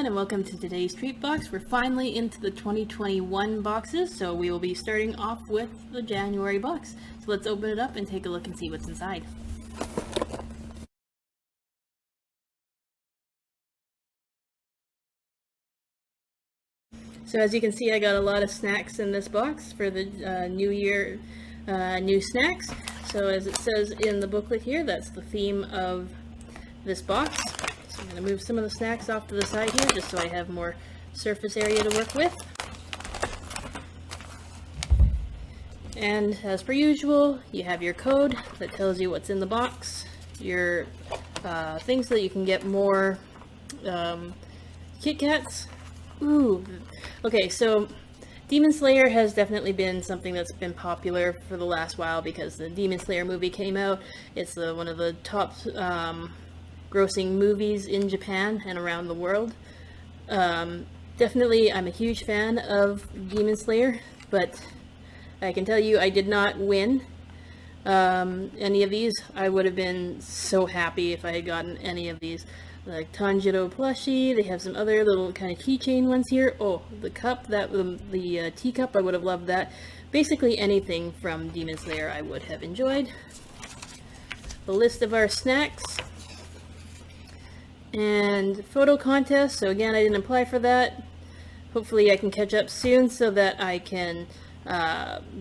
and welcome to today's treat box. We're finally into the 2021 boxes, so we will be starting off with the January box. So let's open it up and take a look and see what's inside. So as you can see, I got a lot of snacks in this box for the new year, new snacks. So as it says in the booklet here, that's the theme of this box. So I'm going to move some of the snacks off to the side here just so I have more surface area to work with. And as per usual, you have your code that tells you what's in the box, your things that you can get more Kit Kats. Ooh, okay, so Demon Slayer has definitely been something that's been popular for the last while because the Demon Slayer movie came out. It's one of the top grossing movies in Japan and around the world. Definitely, I'm a huge fan of Demon Slayer, but I can tell you I did not win any of these. I would have been so happy if I had gotten any of these. Like Tanjiro plushie, they have some other little kind of keychain ones here. Oh, the cup, the teacup, I would have loved that. Basically anything from Demon Slayer I would have enjoyed. The list of our snacks. And photo contest, so again I didn't apply for that. Hopefully I can catch up soon so that I can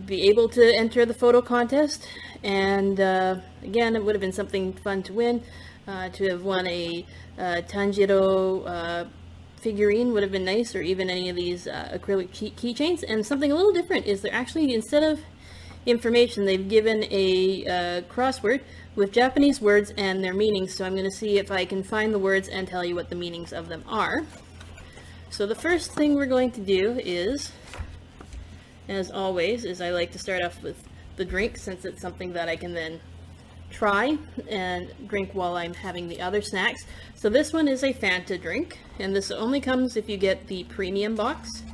be able to enter the photo contest. And again, it would have been something fun to win. To have won a Tanjiro figurine would have been nice, or even any of these acrylic keychains. And something a little different is they're actually, instead of information, they've given a crossword with Japanese words and their meanings. So I'm going to see if I can find the words and tell you what the meanings of them are. So the first thing we're going to do is, as always, is I like to start off with the drink, since it's something that I can then try and drink while I'm having the other snacks. So this one is a Fanta drink, and this only comes if you get the premium box.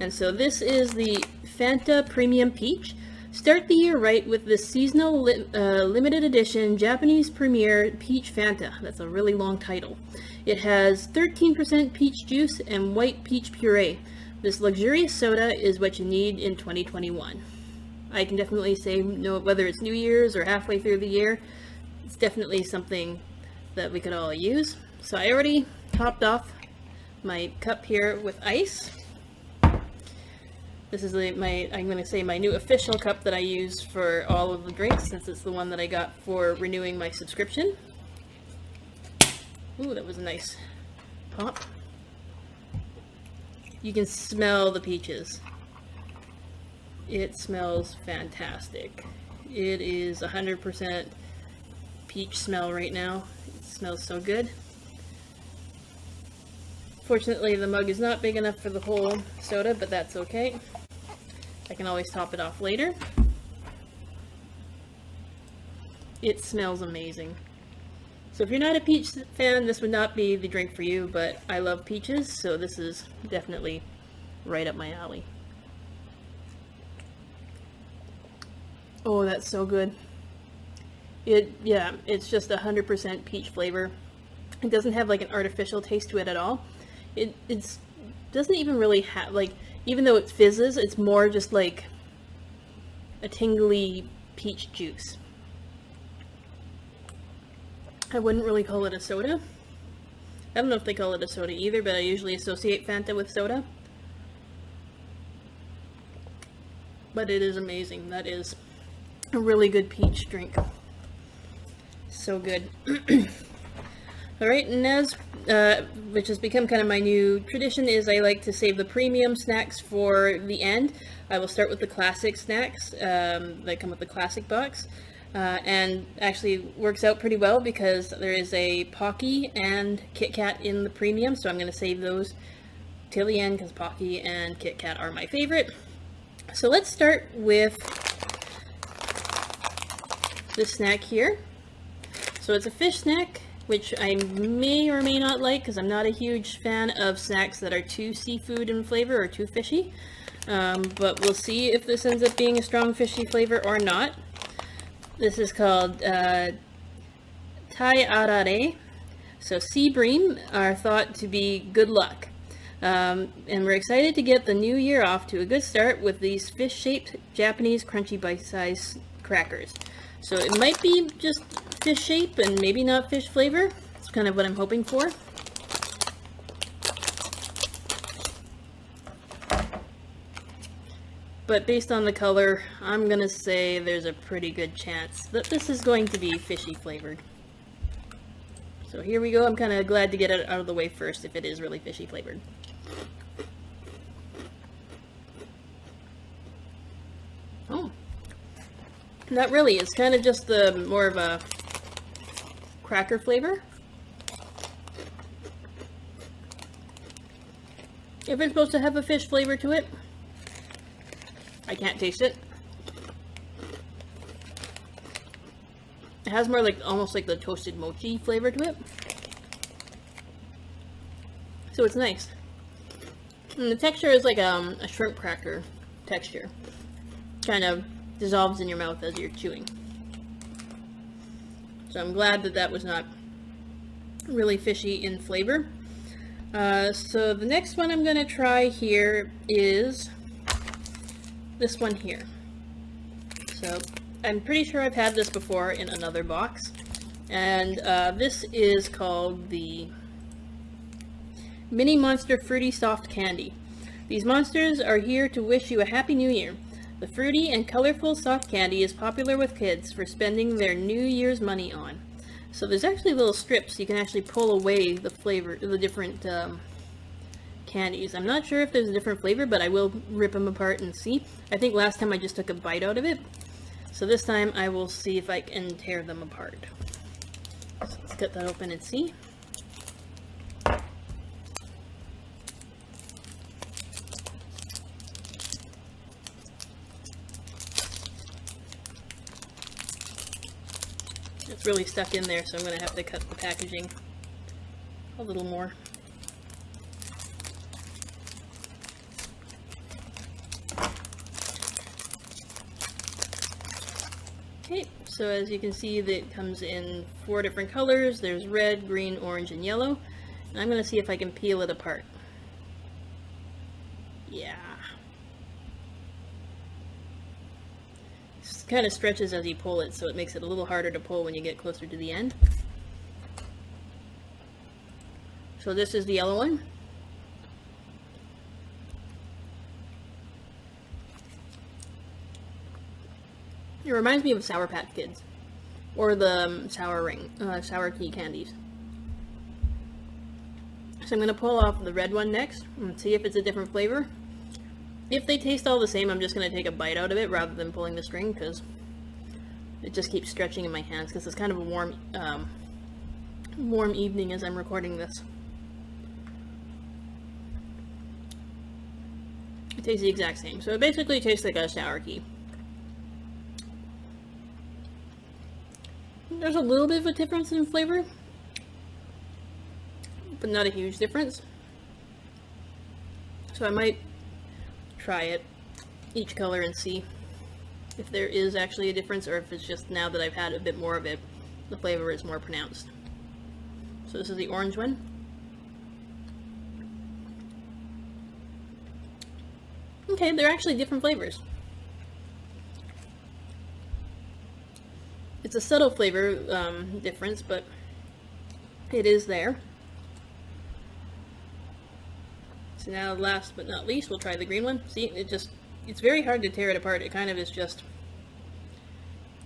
And so this is the Fanta Premium Peach. Start the year right with this seasonal limited edition Japanese premiere Peach Fanta. That's a really long title. It has 13% peach juice and white peach puree. This luxurious soda is what you need in 2021. I can definitely say, whether it's New Year's or halfway through the year, it's definitely something that we could all use. So I already topped off my cup here with ice. This is I'm going to say my new official cup that I use for all of the drinks, since it's the one that I got for renewing my subscription. Ooh, that was a nice pop. You can smell the peaches. It smells fantastic. It is 100% peach smell right now. It smells so good. Fortunately, the mug is not big enough for the whole soda, but that's okay. I can always top it off later. It smells amazing. So if you're not a peach fan, this would not be the drink for you, but I love peaches, so this is definitely right up my alley. Oh, that's so good. It's just 100% peach flavor. It doesn't have like an artificial taste to it at all. It doesn't even really have, like, even though it fizzes, it's more just like a tingly peach juice. I wouldn't really call it a soda. I don't know if they call it a soda either, but I usually associate Fanta with soda. But it is amazing. That is a really good peach drink. So good. Alright, and as, which has become kind of my new tradition, is I like to save the premium snacks for the end. I will start with the classic snacks that come with the classic box. And actually works out pretty well because there is a Pocky and Kit Kat in the premium, so I'm going to save those till the end because Pocky and Kit Kat are my favorite. So let's start with this snack here. So it's a fish snack, which I may or may not like because I'm not a huge fan of snacks that are too seafood in flavor or too fishy. But we'll see if this ends up being a strong fishy flavor or not. This is called Tai Arare. So sea bream are thought to be good luck. And we're excited to get the new year off to a good start with these fish-shaped Japanese crunchy bite-sized crackers. So it might be just fish shape and maybe not fish flavor. It's kind of what I'm hoping for. But based on the color, I'm gonna say there's a pretty good chance that this is going to be fishy flavored. So here we go. I'm kind of glad to get it out of the way first if it is really fishy flavored. Oh, not really. It's kind of just the more of a cracker flavor. If it's supposed to have a fish flavor to it, I can't taste it. It has more like, almost like the toasted mochi flavor to it. So it's nice. And the texture is like a shrimp cracker texture. Kind of dissolves in your mouth as you're chewing. So I'm glad that that was not really fishy in flavor. So the next one I'm going to try here is this one here. So I'm pretty sure I've had this before in another box, and this is called the Mini Monster Fruity Soft Candy. These monsters are here to wish you a happy new year. The fruity and colorful soft candy is popular with kids for spending their New Year's money on. So there's actually little strips you can actually pull away the flavor, the different candies. I'm not sure if there's a different flavor, but I will rip them apart and see. I think last time I just took a bite out of it. So this time I will see if I can tear them apart. So let's cut that open and see. It's really stuck in there, so I'm going to have to cut the packaging a little more. Okay, so as you can see, that comes in 4 different colors. There's red, green, orange, and yellow. And I'm going to see if I can peel it apart. Yeah. It kind of stretches as you pull it, so it makes it a little harder to pull when you get closer to the end. So this is the yellow one. It reminds me of Sour Patch Kids, or the Sour Key candies. So I'm going to pull off the red one next and see if it's a different flavor. If they taste all the same, I'm just going to take a bite out of it rather than pulling the string, because it just keeps stretching in my hands, because it's kind of a warm evening as I'm recording this. It tastes the exact same. So it basically tastes like a Sour Key. There's a little bit of a difference in flavor, but not a huge difference. So I might try it, each color, and see if there is actually a difference, or if it's just now that I've had a bit more of it, the flavor is more pronounced. So this is the orange one. Okay, they're actually different flavors. It's a subtle flavor difference, but it is there. So now, last but not least, we'll try the green one. See, it's very hard to tear it apart. It kind of is just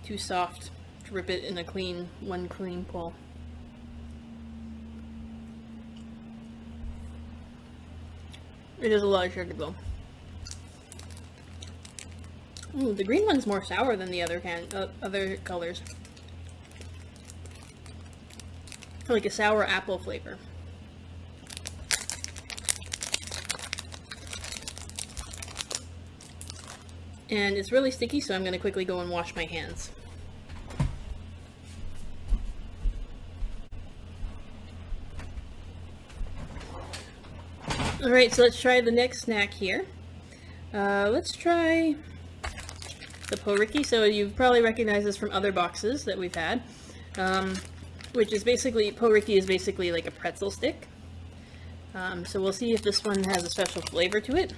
too soft to rip it in a one clean pull. It is a lot of sugar though. Ooh, the green one's more sour than the other colors. Like a sour apple flavor. And it's really sticky, so I'm going to quickly go and wash my hands. Alright, so let's try the next snack here. Let's try the Poriki. So you've probably recognized this from other boxes that we've had, which is basically, Poriki is basically like a pretzel stick. So we'll see if this one has a special flavor to it.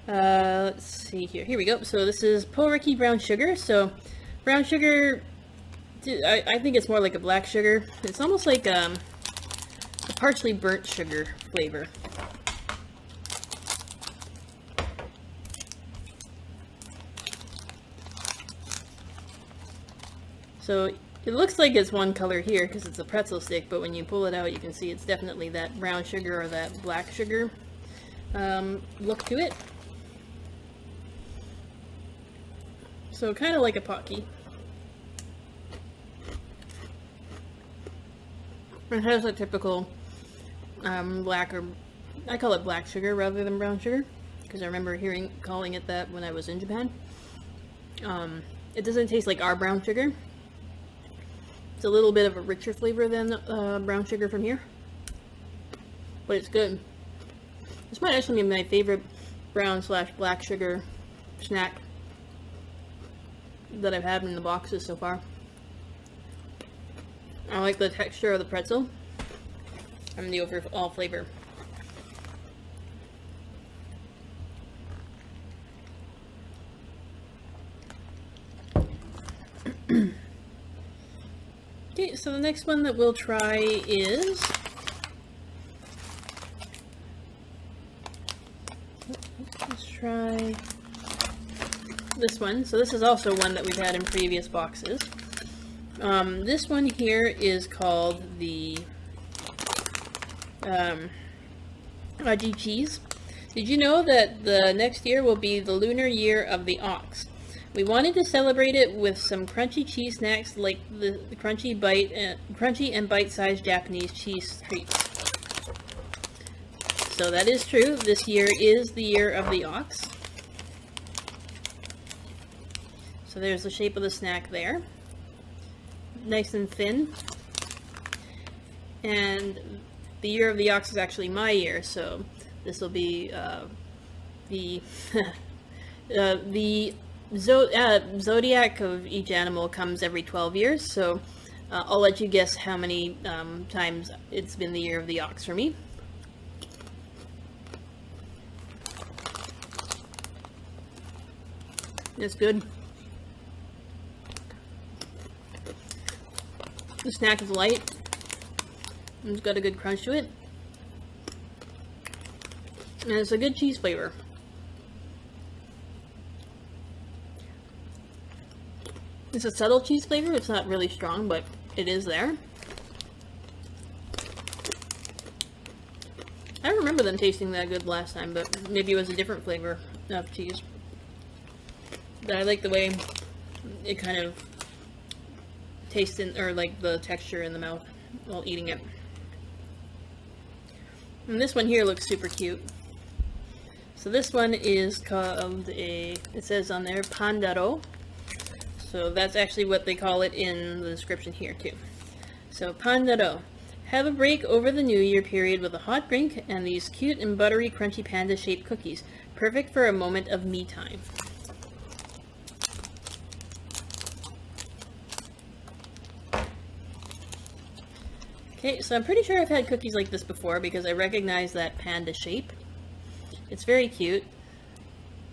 Let's see here. Here we go. So this is Poriki Brown Sugar. So brown sugar, I think it's more like a black sugar. It's almost like a partially burnt sugar flavor. So it looks like it's one color here because it's a pretzel stick, but when you pull it out you can see it's definitely that brown sugar or that black sugar look to it. So kind of like a Pocky. It has a typical black, or I call it black sugar rather than brown sugar because I remember calling it that when I was in Japan. It doesn't taste like our brown sugar. It's a little bit of a richer flavor than brown sugar from here, but it's good. This might actually be my favorite brown/black sugar snack that I've had in the boxes so far. I like the texture of the pretzel and the overall flavor. Okay, so the next one that we'll try is let's try this one. So this is also one that we've had in previous boxes. This one here is called the Aji cheese. Did you know that the next year will be the lunar year of the ox? We wanted to celebrate it with some crunchy cheese snacks like the crunchy and bite-sized Japanese cheese treats. So that is true. This year is the year of the ox. So there's the shape of the snack there. Nice and thin. And the year of the ox is actually my year, so this will be the zodiac of each animal comes every 12 years, so I'll let you guess how many times it's been the year of the ox for me. It's good. The snack is light. It's got a good crunch to it. And it's a good cheese flavor. It's a subtle cheese flavor. It's not really strong, but it is there. I remember them tasting that good last time, but maybe it was a different flavor of cheese. But I like the way it kind of tastes or like the texture in the mouth while eating it. And this one here looks super cute. So this one is called it says on there, Pandaro. So that's actually what they call it in the description here too. So Pandaro. Have a break over the New Year period with a hot drink and these cute and buttery crunchy panda shaped cookies. Perfect for a moment of me time. Okay, so I'm pretty sure I've had cookies like this before because I recognize that panda shape. It's very cute.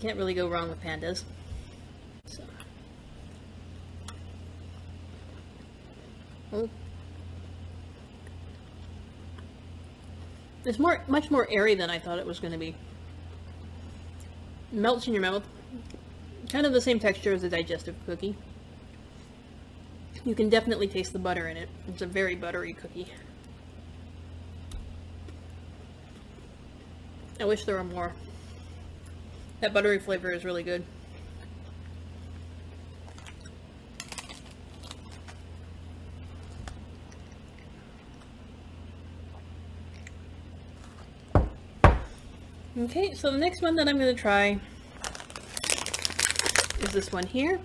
Can't really go wrong with pandas. So. Oh. It's much more airy than I thought it was going to be. Melts in your mouth. Kind of the same texture as a digestive cookie. You can definitely taste the butter in it. It's a very buttery cookie. I wish there were more. That buttery flavor is really good. Okay, so the next one that I'm going to try is this one here.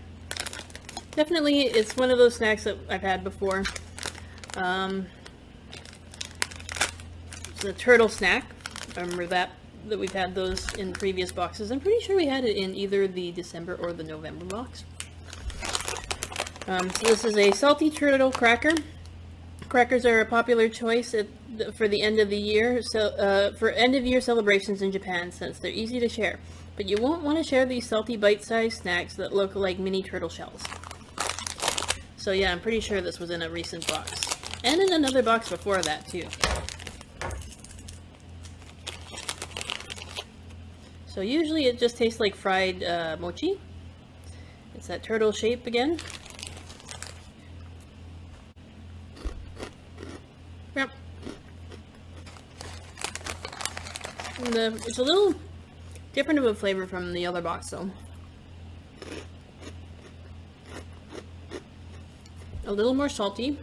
Definitely, it's one of those snacks that I've had before. It's a turtle snack. I remember that we've had those in previous boxes. I'm pretty sure we had it in either the December or the November box. So this is a salty turtle cracker. Crackers are a popular choice for the end of the year, for end of year celebrations in Japan, since they're easy to share. But you won't want to share these salty bite-sized snacks that look like mini turtle shells. So yeah, I'm pretty sure this was in a recent box. And in another box before that too. So usually it just tastes like fried mochi. It's that turtle shape again. Yep. And it's a little different of a flavor from the other box though. A little more salty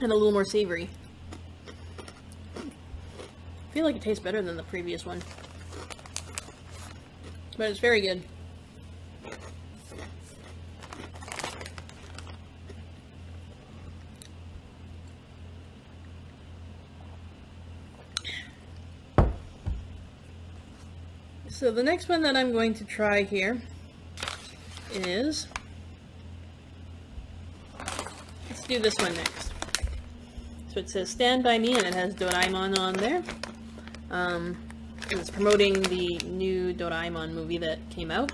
and a little more savory. I feel like it tastes better than the previous one. But it's very good. So the next one that I'm going to try here is, let's do this one next. So it says Stand By Me, and it has Doraemon on there. It's promoting the new Doraemon movie that came out.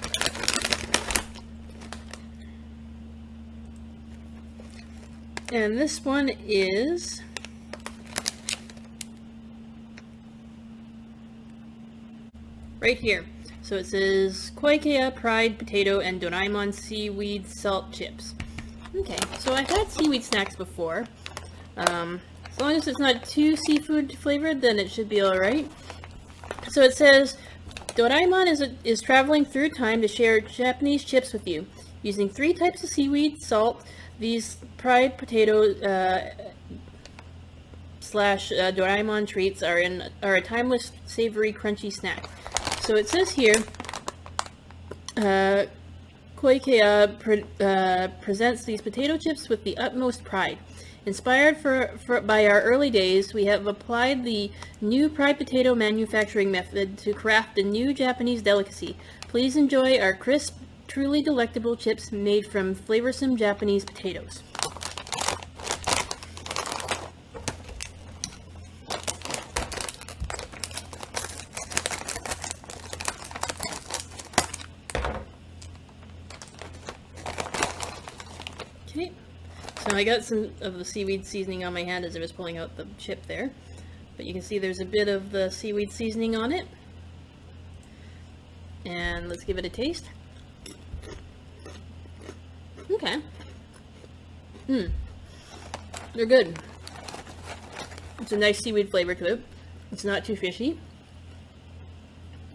And this one is right here. So it says Koikea Pride Potato and Doraemon Seaweed Salt Chips. Okay, so I've had seaweed snacks before. As long as it's not too seafood flavored, then it should be alright. So it says, Doraemon is traveling through time to share Japanese chips with you. Using 3 types of seaweed, salt, these Pride Potato slash Doraemon treats are a timeless, savory, crunchy snack. So it says here, Koikea presents these potato chips with the utmost pride. Inspired by our early days, we have applied the new Pride Potato manufacturing method to craft a new Japanese delicacy. Please enjoy our crisp, truly delectable chips made from flavorsome Japanese potatoes. Okay. So I got some of the seaweed seasoning on my hand as I was pulling out the chip there. But you can see there's a bit of the seaweed seasoning on it. And let's give it a taste. Okay. They're good. It's a nice seaweed flavor to it. It's not too fishy.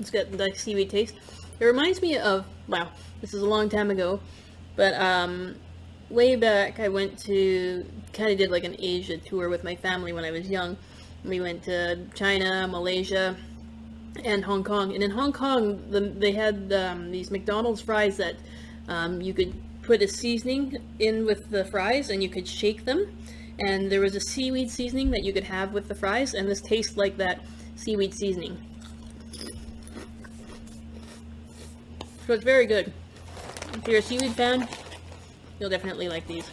It's got a nice seaweed taste. It reminds me of, wow, this is a long time ago, but way back I went to, kind of did like an Asia tour with my family when I was young. We went to China, Malaysia, and Hong Kong. And in Hong Kong, they had these McDonald's fries that you could put a seasoning in with the fries and you could shake them. And there was a seaweed seasoning that you could have with the fries, and this tastes like that seaweed seasoning. So it's very good. If you're a seaweed fan, you'll definitely like these.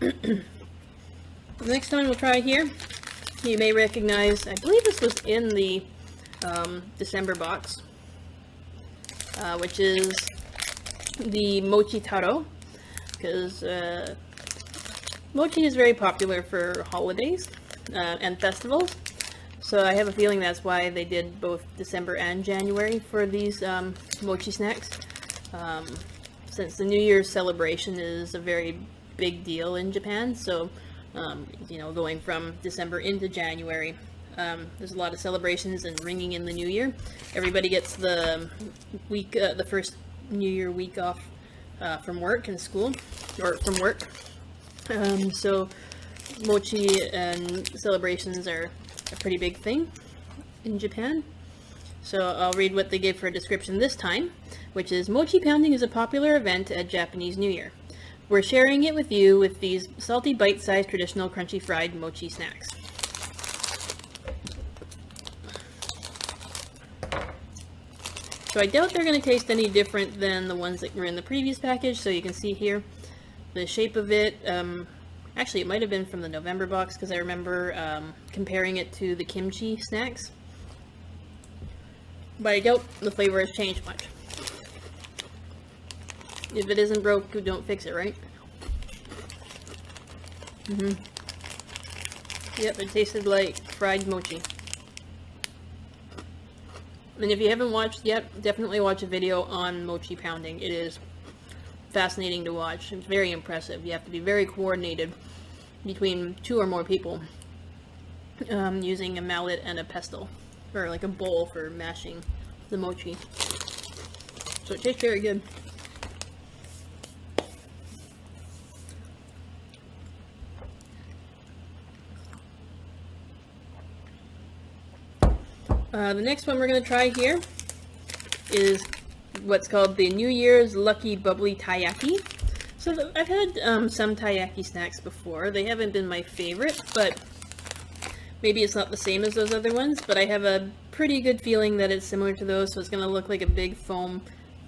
The next one we'll try here, you may recognize, I believe this was in the December box, which is the Mochi Taro, because mochi is very popular for holidays and festivals, so I have a feeling that's why they did both December and January for these mochi snacks, since the New Year's celebration is a very big deal in Japan. So you know, going from December into January, there's a lot of celebrations and ringing in the new year. Everybody gets the week, the first New Year week off from work and school, or from work. So mochi and celebrations are a pretty big thing in Japan. So I'll read what they gave for a description this time, which is, mochi pounding is a popular event at Japanese New Year. We're sharing it with you with these salty, bite-sized, traditional, crunchy fried mochi snacks. So I doubt they're going to taste any different than the ones that were in the previous package. So you can see here the shape of it. Actually, it might have been from the November box because I remember comparing it to the kimchi snacks. But I doubt the flavor has changed much. If it isn't broke, don't fix it, right? Yep, it tasted like fried mochi. And if you haven't watched yet, definitely watch a video on mochi pounding. It is fascinating to watch. It's very impressive. You have to be very coordinated between 2 or more people using a mallet and a pestle, or like a bowl for mashing the mochi. So it tastes very good. The next one we're going to try here is what's called the New Year's Lucky Bubbly Taiyaki. So I've had some taiyaki snacks before. They haven't been my favorite, but maybe it's not the same as those other ones, but I have a pretty good feeling that it's similar to those, so it's going to look like a big foam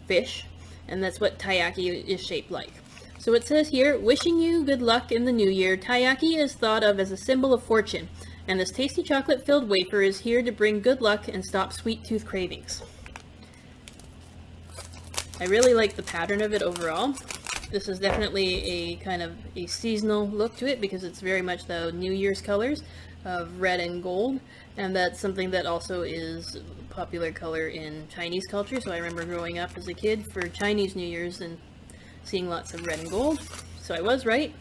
fish, and that's what taiyaki is shaped like. So it says here, wishing you good luck in the new year. Taiyaki is thought of as a symbol of fortune, and this tasty chocolate-filled wafer is here to bring good luck and stop sweet tooth cravings. I really like the pattern of it overall. This is definitely a kind of a seasonal look to it because it's very much the New Year's colors of red and gold, and that's something that also is a popular color in Chinese culture. So I remember growing up as a kid for Chinese New Year's and seeing lots of red and gold. So I was right.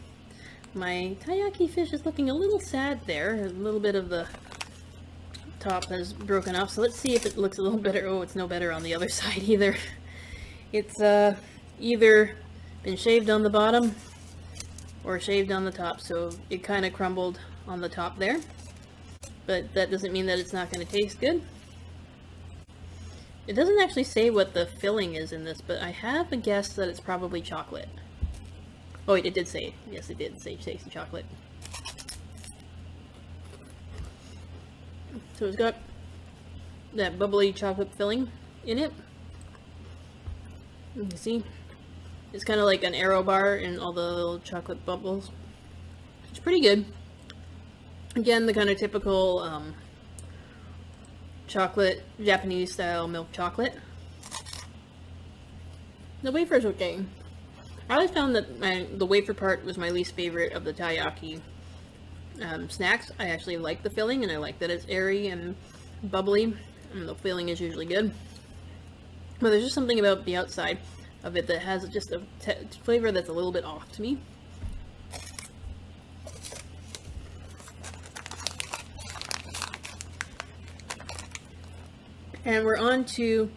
My taiyaki fish is looking a little sad there. A little bit of the top has broken off. So let's see if it looks a little better. Oh, it's no better on the other side either. It's either been shaved on the bottom or shaved on the top. So it kind of crumbled on the top there. But that doesn't mean that it's not going to taste good. It doesn't actually say what the filling is in this, but I have a guess that it's probably chocolate. Oh, it did say, yes, it did say tasty chocolate. So it's got that bubbly chocolate filling in it. You can see, it's kind of like an Aero bar and all the little chocolate bubbles. It's pretty good. Again, the kind of typical chocolate, Japanese style milk chocolate. The wafer's okay. I always found that the wafer part was my least favorite of the taiyaki snacks. I actually like the filling, and I like that it's airy and bubbly, and the filling is usually good. But there's just something about the outside of it that has just a flavor that's a little bit off to me. And we're on to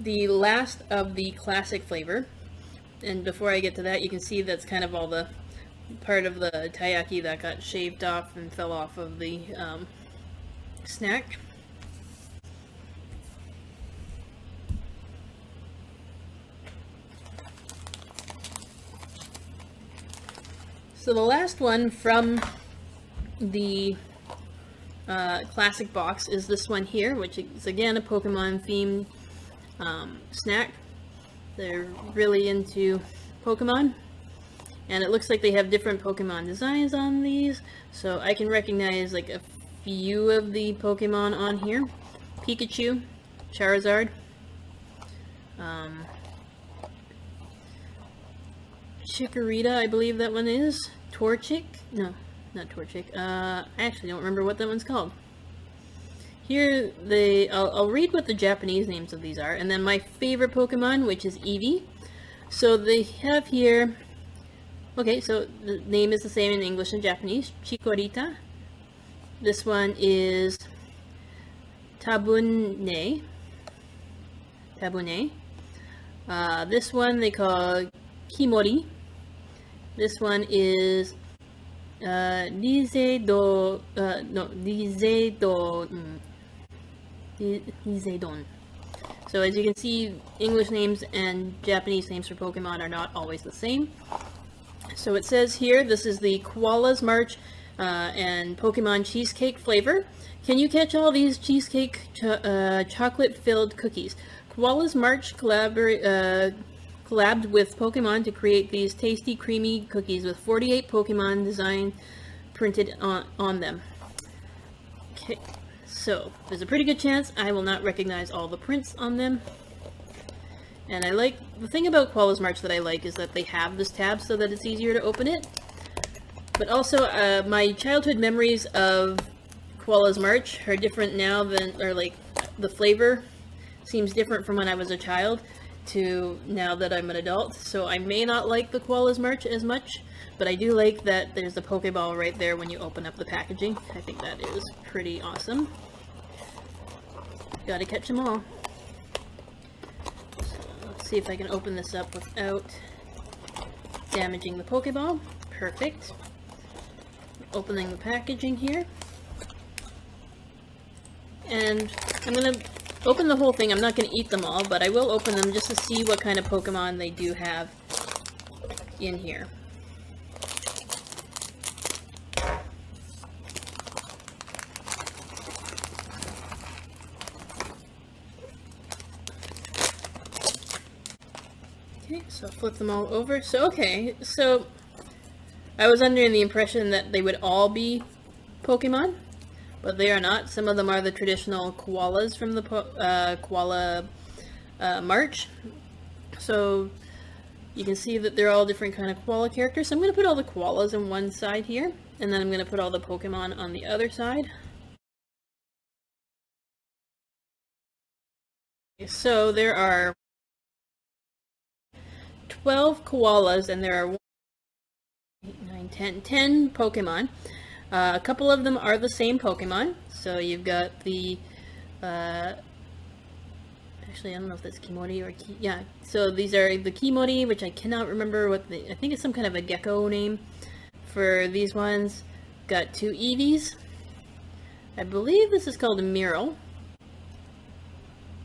the last of the classic flavor. And before I get to that, you can see that's kind of all the part of the taiyaki that got shaved off and fell off of the snack. So the last one from the classic box is this one here, which is again a Pokemon themed snack. They're really into Pokemon, and it looks like they have different Pokemon designs on these, so I can recognize like a few of the Pokemon on here. Pikachu, Charizard, Chikorita, I believe that one is, Torchic, no, not Torchic, I actually don't remember what that one's called. Here, I'll read what the Japanese names of these are, and then my favorite Pokemon, which is Eevee. So they have here, okay, so the name is the same in English and Japanese, Chikorita. This one is Tabune. This one they call Kimori. This one is Lizedon. So as you can see, English names and Japanese names for Pokemon are not always the same. So it says here, this is the Koala's March and Pokemon Cheesecake flavor. Can you catch all these cheesecake chocolate-filled cookies? Koala's March collabed with Pokemon to create these tasty, creamy cookies with 48 Pokemon design printed on them. Okay, so there's a pretty good chance I will not recognize all the prints on them. And I like, the thing about Koala's March that I like is that they have this tab so that it's easier to open it. But also, my childhood memories of Koala's March are different now than, or like, the flavor seems different from when I was a child to now that I'm an adult. So I may not like the Koala's March as much, but I do like that there's a Pokeball right there when you open up the packaging. I think that is pretty awesome. Gotta catch them all. See if I can open this up without damaging the Pokeball. Perfect. Opening the packaging here. And I'm going to open the whole thing. I'm not going to eat them all, but I will open them just to see what kind of Pokemon they do have in here. Okay, so flip them all over. So, okay, so I was under the impression that they would all be Pokemon, but they are not. Some of them are the traditional koalas from the Koala March. So you can see that they're all different kind of koala characters. So I'm going to put all the koalas on one side here, and then I'm going to put all the Pokemon on the other side. Okay, so there are 12 koalas, and there are 10 Pokemon. A couple of them are the same Pokemon. So you've got the, actually I don't know if that's Kimori or yeah. So these are the Kimori, which I cannot remember what I think it's some kind of a gecko name for these ones. Got 2 Eevees. I believe this is called a Miral.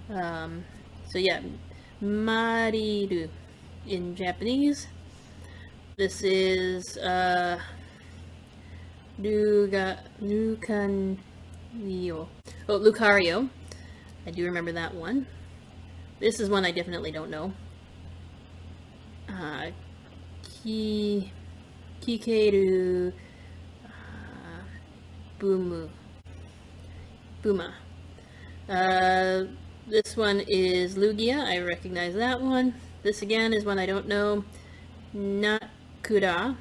So yeah, Mariru in Japanese. This is Lucario. Oh, Lucario. I do remember that one. This is one I definitely don't know. Kikeru Buma. This one is Lugia. I recognize that one. This again is one I don't know. Nakura.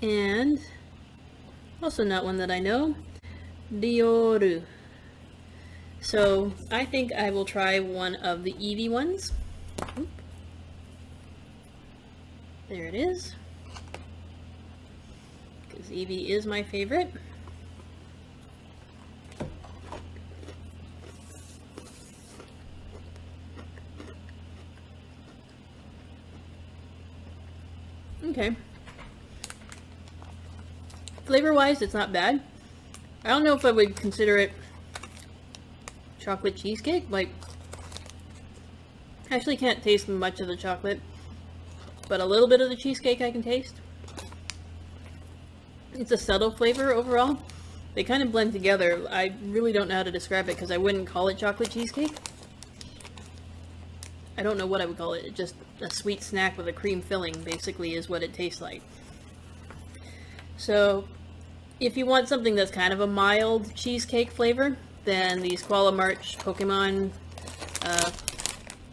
And also not one that I know. Dioru. So I think I will try one of the Eevee ones. Oop. There it is. Because Eevee is my favorite. Okay. Flavor-wise, it's not bad. I don't know if I would consider it chocolate cheesecake. Like, I actually can't taste much of the chocolate, but a little bit of the cheesecake I can taste. It's a subtle flavor overall. They kind of blend together. I really don't know how to describe it because I wouldn't call it chocolate cheesecake. I don't know what I would call it. Just a sweet snack with a cream filling, basically, is what it tastes like. So, if you want something that's kind of a mild cheesecake flavor, then these Koala March Pokemon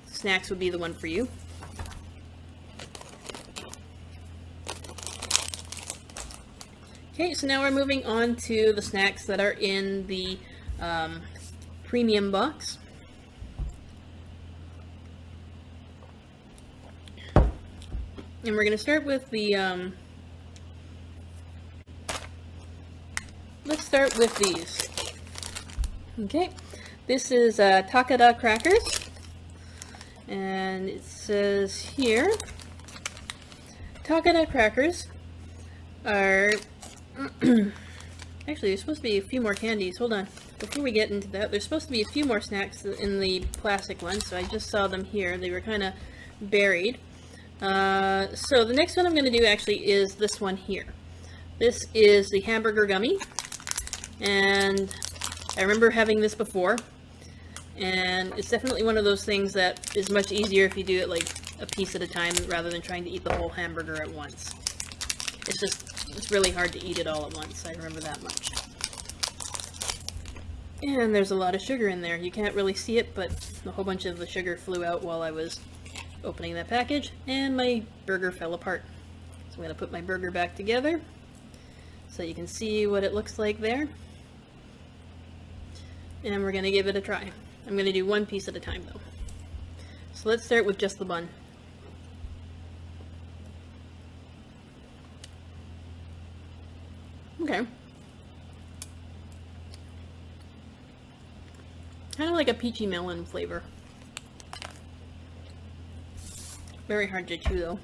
snacks would be the one for you. Okay, so now we're moving on to the snacks that are in the premium box. And we're going to start with the, let's start with these. Okay, this is Takada crackers, and it says here, Takada crackers are, actually there's supposed to be a few more candies. Hold on, before we get into that, there's supposed to be a few more snacks in the plastic ones, so I just saw them here. They were kind of buried. So the next one I'm going to do actually is this one here. This is the hamburger gummy, and I remember having this before, and it's definitely one of those things that is much easier if you do it like a piece at a time rather than trying to eat the whole hamburger at once. It's really hard to eat it all at once, I remember that much. And there's a lot of sugar in there. You can't really see it, but a whole bunch of the sugar flew out while I was opening that package, and my burger fell apart. So I'm going to put my burger back together so you can see what it looks like there. And we're going to give it a try. I'm going to do one piece at a time though. So let's start with just the bun. Okay. Kind of like a peachy melon flavor. Very hard to chew though.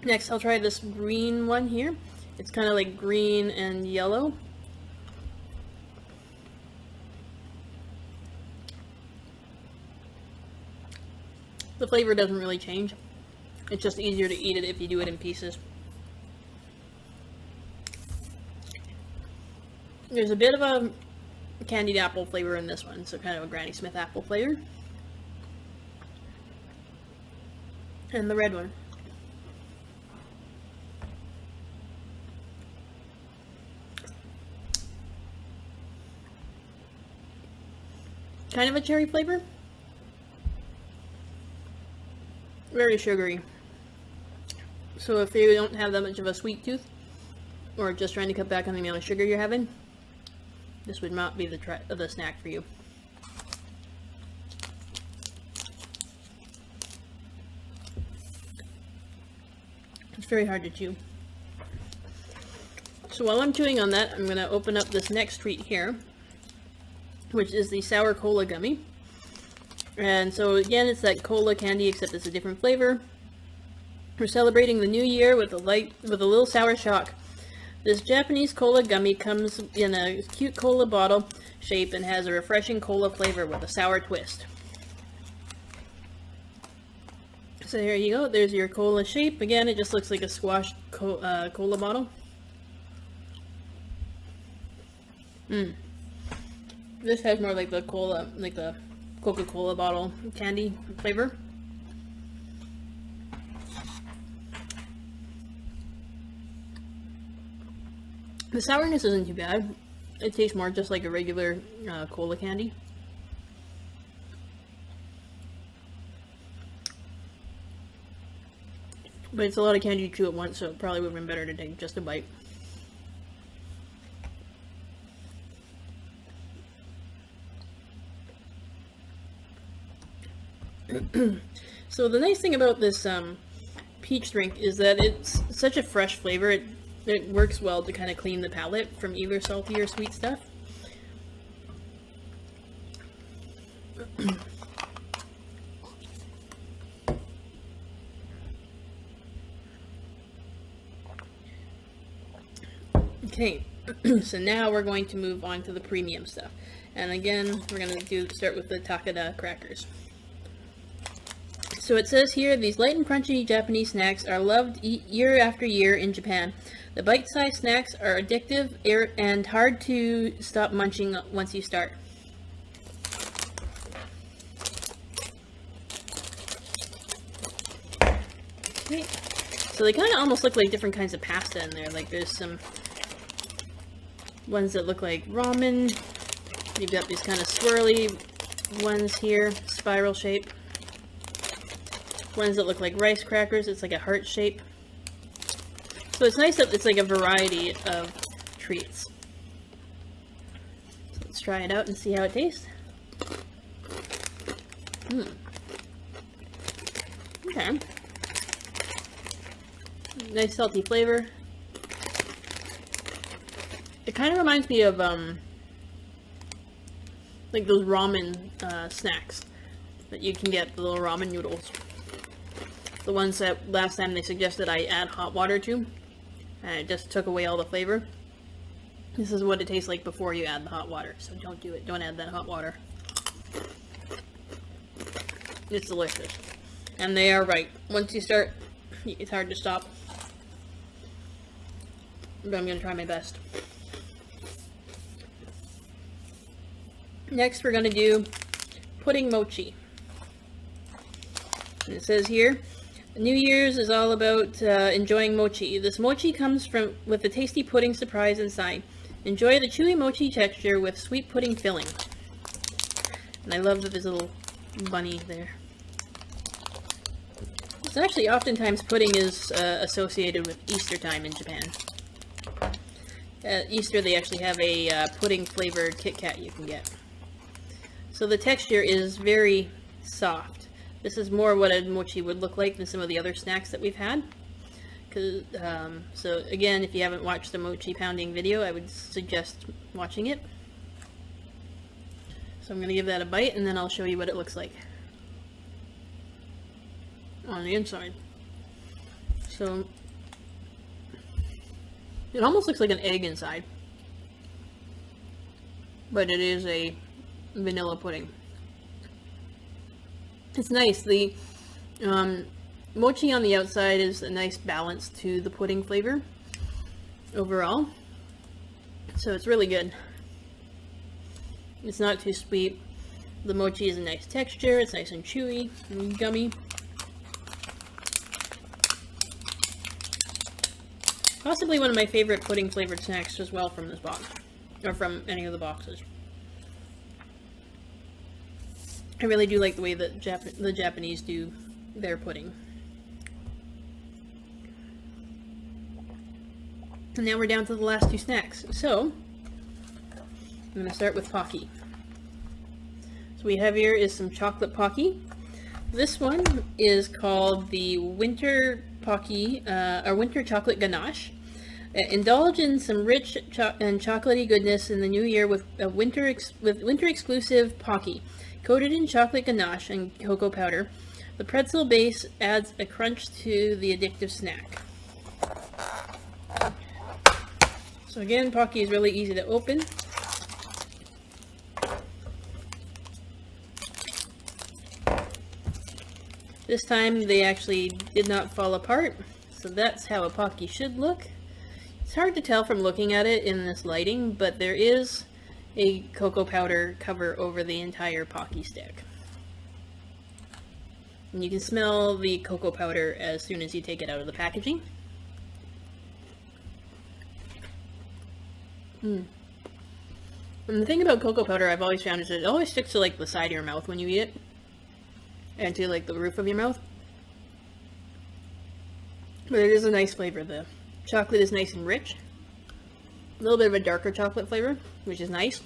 Next, I'll try this green one here. It's kind of like green and yellow. The flavor doesn't really change. It's just easier to eat it if you do it in pieces. There's a bit of a candied apple flavor in this one, so kind of a Granny Smith apple flavor. And the red one. Kind of a cherry flavor. Very sugary. So if you don't have that much of a sweet tooth, or just trying to cut back on the amount of sugar you're having, this would not be the snack for you. It's very hard to chew. So while I'm chewing on that, I'm going to open up this next treat here, which is the Sour Cola Gummy. And so again, it's that cola candy, except it's a different flavor. We're celebrating the new year with a little sour shock. This Japanese cola gummy comes in a cute cola bottle shape and has a refreshing cola flavor with a sour twist. So there you go, there's your cola shape. Again, it just looks like a squashed cola bottle. This has more like the cola, like the Coca-Cola bottle candy flavor. The sourness isn't too bad. It tastes more just like a regular cola candy. But it's a lot of candy to chew at once, so it probably would have been better to take just a bite. So the nice thing about this peach drink is that it's such a fresh flavor. It works well to kind of clean the palate from either salty or sweet stuff. Okay, so now we're going to move on to the premium stuff. And again, we're going to start with the Takeda crackers. So it says here, these light and crunchy Japanese snacks are loved year after year in Japan. The bite-sized snacks are addictive and hard to stop munching once you start. Okay. So they kind of almost look like different kinds of pasta in there. Like there's some ones that look like ramen. You've got these kind of swirly ones here, spiral shape. Ones that look like rice crackers, it's like a heart shape. So it's nice that it's like a variety of treats. So let's try it out and see how it tastes. Okay. Nice salty flavor. It kind of reminds me of like those ramen snacks that you can get, the little ramen noodles. The ones that last time they suggested I add hot water to, and it just took away all the flavor. This is what it tastes like before you add the hot water, so don't do it. Don't add that hot water. It's delicious. And they are right. Once you start, it's hard to stop. But I'm going to try my best. Next we're going to do pudding mochi. And it says here, New Year's is all about enjoying mochi. This mochi comes with a tasty pudding surprise inside. Enjoy the chewy mochi texture with sweet pudding filling. And I love that there's a little bunny there. So actually, oftentimes pudding is associated with Easter time in Japan. At Easter, they actually have a pudding-flavored Kit Kat you can get. So the texture is very soft. This is more what a mochi would look like than some of the other snacks that we've had. So again, if you haven't watched the mochi pounding video, I would suggest watching it. So I'm going to give that a bite, and then I'll show you what it looks like on the inside. So it almost looks like an egg inside, but it is a vanilla pudding. It's nice. The mochi on the outside is a nice balance to the pudding flavor overall. So it's really good. It's not too sweet. The mochi is a nice texture. It's nice and chewy and gummy. Possibly one of my favorite pudding flavored snacks as well from this box, or from any of the boxes. I really do like the way that the Japanese do their pudding. And now we're down to the last two snacks. So, I'm going to start with Pocky. So we have here is some chocolate Pocky. This one is called the Winter Pocky, or Winter Chocolate Ganache. Indulge in some rich and chocolatey goodness in the new year with winter exclusive Pocky. Coated in chocolate ganache and cocoa powder, the pretzel base adds a crunch to the addictive snack. So again, Pocky is really easy to open. This time they actually did not fall apart, so that's how a Pocky should look. It's hard to tell from looking at it in this lighting, but there is a cocoa powder cover over the entire Pocky stick. And you can smell the cocoa powder as soon as you take it out of the packaging. And the thing about cocoa powder I've always found is that it always sticks to like the side of your mouth when you eat it, and to like the roof of your mouth. But it is a nice flavor. The chocolate is nice and rich. A little bit of a darker chocolate flavor, which is nice.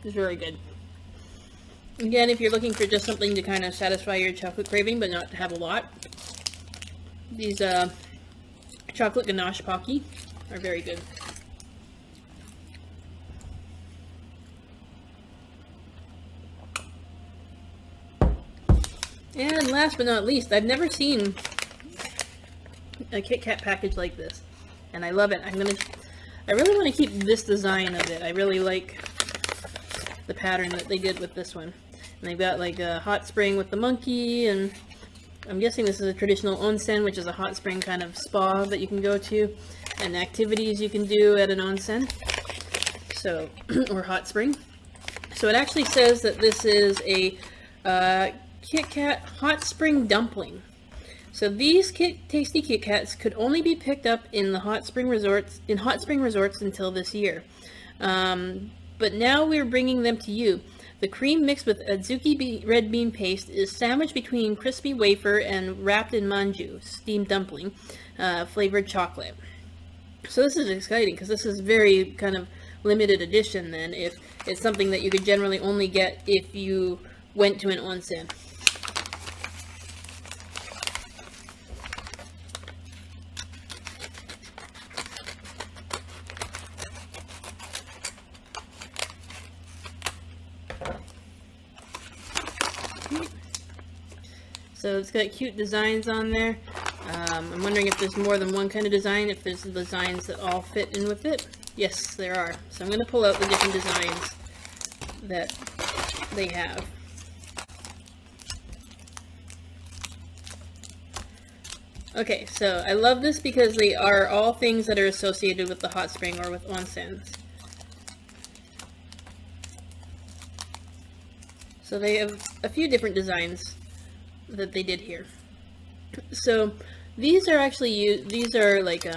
It's very good. Again, if you're looking for just something to kind of satisfy your chocolate craving, but not to have a lot, these chocolate ganache Pocky are very good. And last but not least, I've never seen a Kit Kat package like this, and I love it. I really want to keep this design of it. I really like the pattern that they did with this one. And they've got like a hot spring with the monkey, and I'm guessing this is a traditional onsen, which is a hot spring kind of spa that you can go to, and activities you can do at an onsen, so or hot spring. So it actually says that this is a Kit Kat hot spring dumpling. So these tasty Kit Kats could only be picked up in the hot spring resorts until this year. But now we're bringing them to you. The cream mixed with adzuki red bean paste is sandwiched between crispy wafer and wrapped in manju, steamed dumpling, flavored chocolate. So this is exciting because this is very kind of limited edition then, if it's something that you could generally only get if you went to an onsen. So it's got cute designs on there. I'm wondering if there's more than one kind of design, if there's designs that all fit in with it. Yes, there are. So I'm going to pull out the different designs that they have. Okay, so I love this because they are all things that are associated with the hot spring or with onsens. So they have a few different designs that they did here. So these are actually these are like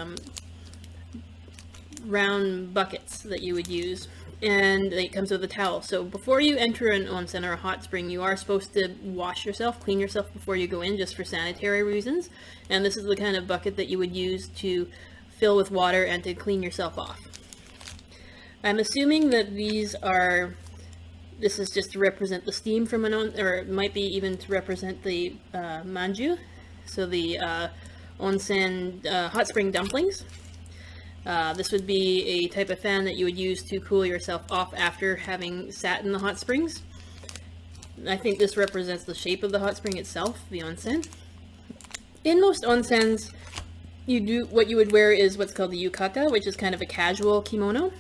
round buckets that you would use, and it comes with a towel. So before you enter an onsen or a hot spring, you are supposed to wash yourself, clean yourself before you go in, just for sanitary reasons. And this is the kind of bucket that you would use to fill with water and to clean yourself off. I'm assuming that this is just to represent the steam from an or it might be even to represent the manju, so the onsen hot spring dumplings. This would be a type of fan that you would use to cool yourself off after having sat in the hot springs. I think this represents the shape of the hot spring itself, the onsen. In most onsens, what you would wear is what's called the yukata, which is kind of a casual kimono.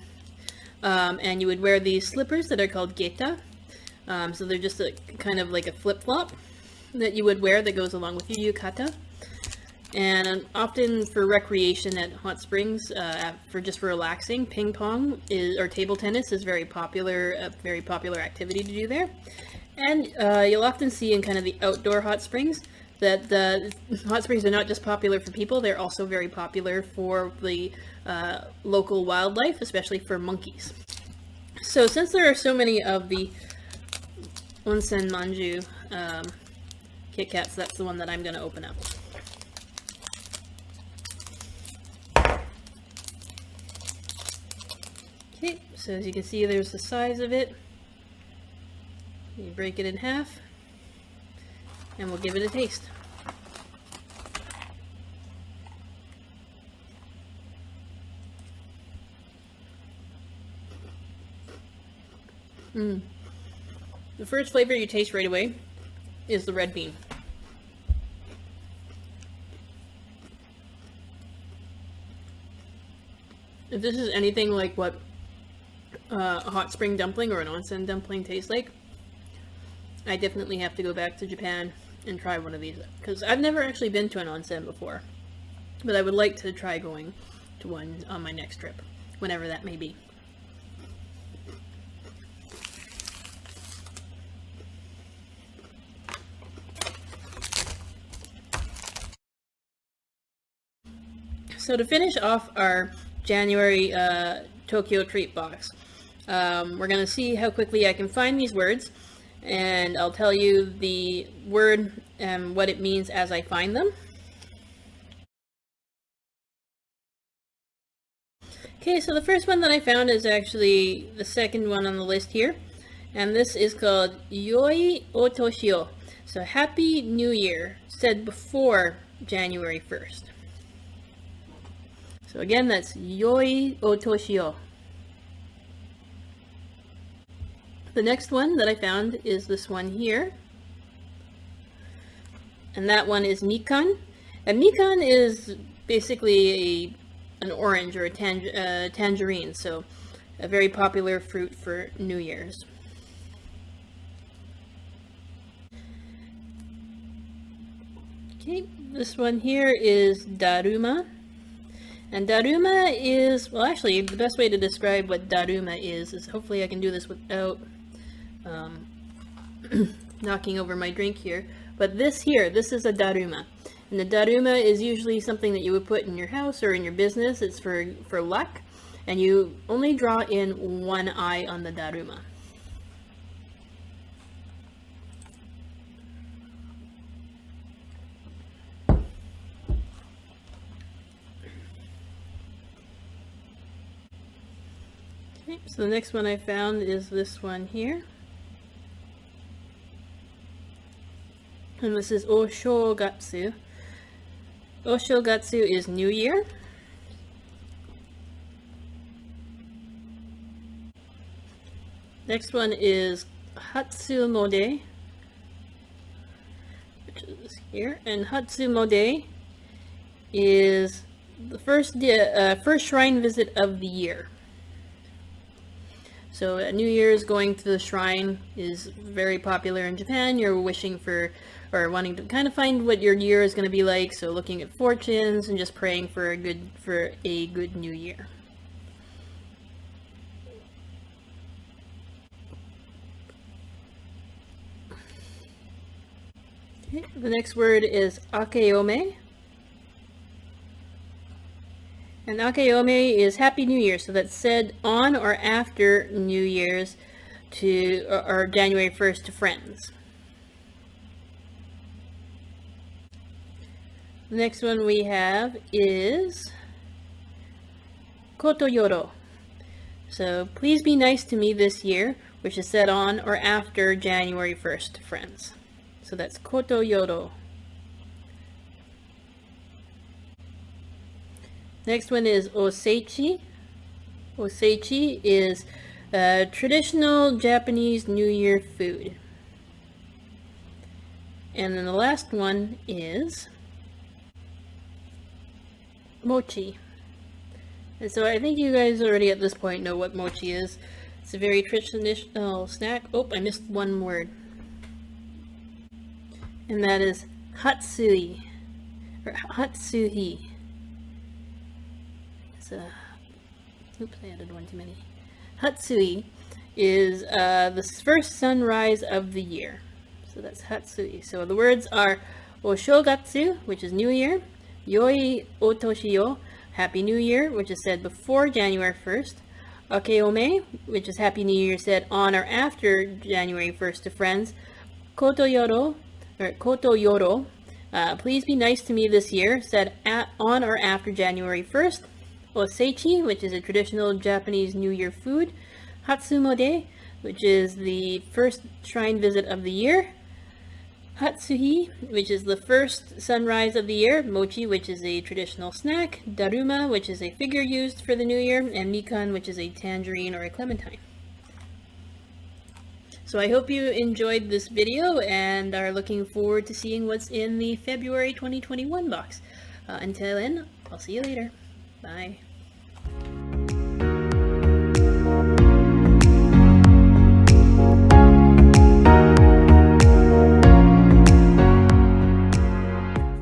And you would wear these slippers that are called geta. So they're just kind of like a flip-flop that you would wear that goes along with your yukata. And often for recreation at hot springs, for relaxing, ping pong or table tennis is a very popular activity to do there. And you'll often see in kind of the outdoor hot springs that the hot springs are not just popular for people, they're also very popular for the local wildlife, especially for monkeys. So since there are so many of the onsen manju Kit Kats, that's the one that I'm going to open up. Okay, so as you can see, there's the size of it. You break it in half, and we'll give it a taste. The first flavor you taste right away is the red bean. If this is anything like what a hot spring dumpling or an onsen dumpling tastes like, I definitely have to go back to Japan and try one of these, because I've never actually been to an onsen before, but I would like to try going to one on my next trip, whenever that may be. So to finish off our January Tokyo treat box, we're going to see how quickly I can find these words, and I'll tell you the word and what it means as I find them. Okay, so the first one that I found is actually the second one on the list here, and this is called Yoi Otoshio. So Happy New Year, said before January 1st. So again, that's Yoi Otoshio. The next one that I found is this one here. And that one is Mikan. And Mikan is basically an orange or a tangerine, so a very popular fruit for New Year's. Okay, this one here is Daruma. And Daruma is, well, actually, the best way to describe what Daruma is hopefully I can do this without knocking over my drink here. But this is a Daruma. And the Daruma is usually something that you would put in your house or in your business. It's for luck. And you only draw in one eye on the Daruma. Okay, so the next one I found is this one here. And this is Oshogatsu. Oshogatsu is New Year. Next one is Hatsumode, which is here. And Hatsumode is the first shrine visit of the year. So New Year's, going to the shrine is very popular in Japan. You're wishing for, or wanting to kind of find what your year is going to be like. So looking at fortunes and just praying for a good new year. Okay, the next word is akeome. And akeome is Happy New Year, so that's said on or after New Year's to, or January 1st to friends. The next one we have is kotoyoro. So please be nice to me this year, which is said on or after January 1st to friends. So that's kotoyoro. Next one is oseichi. Oseichi is traditional Japanese New Year food. And then the last one is mochi. And so I think you guys already at this point know what mochi is. It's a very traditional snack. Oh, I missed one word. And that is hatsui, or hatsuhi. Oops, I added one too many. Hatsui is the first sunrise of the year. So that's hatsui. So the words are oshogatsu, which is New Year, yoi otoshi yo, Happy New Year, which is said before January 1st, akeome, which is Happy New Year said on or after January 1st to friends, kotoyoro, please be nice to me this year, said on or after January 1st, oseichi, which is a traditional Japanese New Year food, hatsumode, which is the first shrine visit of the year, hatsuhi, which is the first sunrise of the year, mochi, which is a traditional snack, daruma, which is a figure used for the new year, and mikan, which is a tangerine or a clementine. So I hope you enjoyed this video and are looking forward to seeing what's in the February 2021 box. Until then, I'll see you later. Bye.